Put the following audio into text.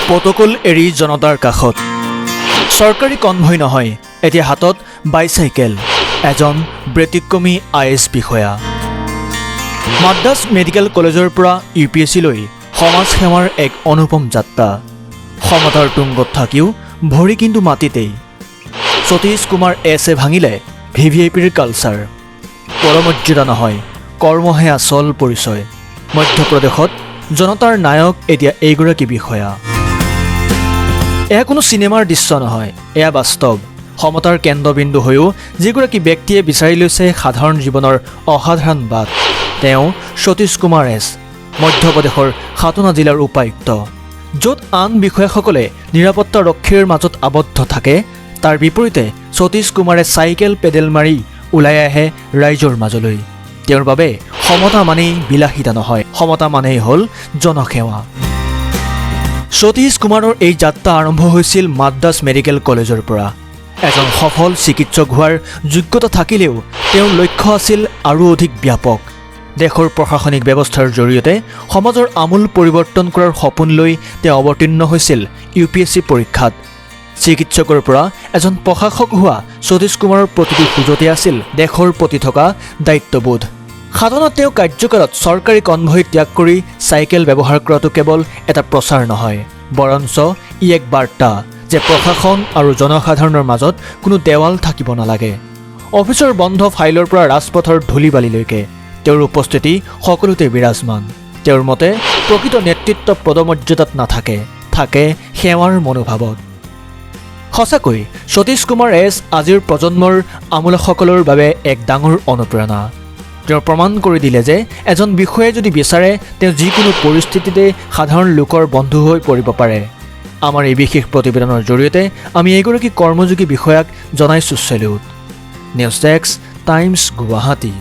Protocol এৰি জনতাৰ কাষত চৰকাৰী কনভয় নহয়, এতিয়া হাতত বাইচাইকেল, এজন ব্যতিক্ৰমী IAS বিষয়া। মাদ্ৰাজ মেডিকেল কলেজৰ পৰা UPSCলৈ সমাজ সেৱাৰ এক অনুপম যাত্ৰা। সমতাৰ তুংগত থাকিও ভৰি কিন্তু মাটিতেই। সতীশ কুমাৰ এছে ভাঙিলে VVIPৰ কালচাৰ। পৰমৰ্যাদা নহয়, কৰ্মহে আচল পৰিচয়। মধ্যপ্ৰদেশত জনতাৰ নায়ক এতিয়া এইগৰাকী বিষয়া। এয়া কোনো চিনেমাৰ দৃশ্য নহয়, এয়া বাস্তৱ। সমতাৰ কেন্দ্ৰবিন্দু হৈও যিগৰাকী ব্যক্তিয়ে বিচাৰি লৈছে সাধাৰণ জীৱনৰ অসাধাৰণ বাট, তেওঁ সতীশ কুমাৰ এছ, মধ্যপ্ৰদেশৰ সাতনা জিলাৰ উপায়ুক্ত। য'ত আন বিষয়াসকলে নিৰাপত্তাৰক্ষীৰ মাজত আবদ্ধ থাকে, তাৰ বিপৰীতে সতীশ কুমাৰে চাইকেল পেডেল মাৰি ওলাই আহে ৰাইজৰ মাজলৈ। তেওঁৰ বাবে সমতা মানেই বিলাসিতা নহয়, সমতা মানেই হ'ল জনসেৱা। সতীশ কুমাৰৰ এই যাত্ৰা আৰম্ভ হৈছিল মাদ্ৰাজ মেডিকেল কলেজৰ পৰা। এজন সফল চিকিৎসক হোৱাৰ যোগ্যতা থাকিলেও তেওঁৰ লক্ষ্য আছিল আৰু অধিক ব্যাপক। দেশৰ প্ৰশাসনিক ব্যৱস্থাৰ জৰিয়তে সমাজৰ আমূল পৰিৱৰ্তন কৰাৰ সপোন লৈ তেওঁ অৱতীৰ্ণ হৈছিল UPSC পৰীক্ষাত। চিকিৎসকৰ পৰা এজন প্ৰশাসক হোৱা সতীশ কুমাৰৰ প্ৰতিটো খোজতে আছিল দেশৰ প্ৰতি থকা দায়িত্ববোধ। সাধনাত তেওঁ কাৰ্যকালত চৰকাৰী কনভয় ত্যাগ কৰি চাইকেল ব্যৱহাৰ কৰাটো কেৱল এটা প্ৰচাৰ নহয়, বৰঞ্চ ই এক বাৰ্তা যে প্ৰশাসন আৰু জনসাধাৰণৰ মাজত কোনো দেৱাল থাকিব নালাগে। অফিচৰ বন্ধ ফাইলৰ পৰা ৰাজপথৰ ধূলি বালিলৈকে তেওঁৰ উপস্থিতি সকলোতে বিৰাজমান। তেওঁৰ মতে প্ৰকৃত নেতৃত্ব পদমৰ্যাদাত নাথাকে, থাকে সেৱাৰ মনোভাৱত। সঁচাকৈ সতীশ কুমাৰ এছ আজিৰ প্ৰজন্মৰ আমোলাসকলৰ বাবে এক ডাঙৰ অনুপ্ৰেৰণা। তেওঁ প্ৰমাণ কৰি দিলে যে এজন বিষয়াই যদি বিচাৰে, তেওঁ যিকোনো পৰিস্থিতিতে সাধাৰণ লোকৰ বন্ধু হৈ পৰিব পাৰে। আমাৰ এই বিশেষ প্ৰতিবেদনৰ জৰিয়তে আমি এইগৰাকী কৰ্মযোগী বিষয়াক জনাইছোঁ salute. News desk, times Guwahati.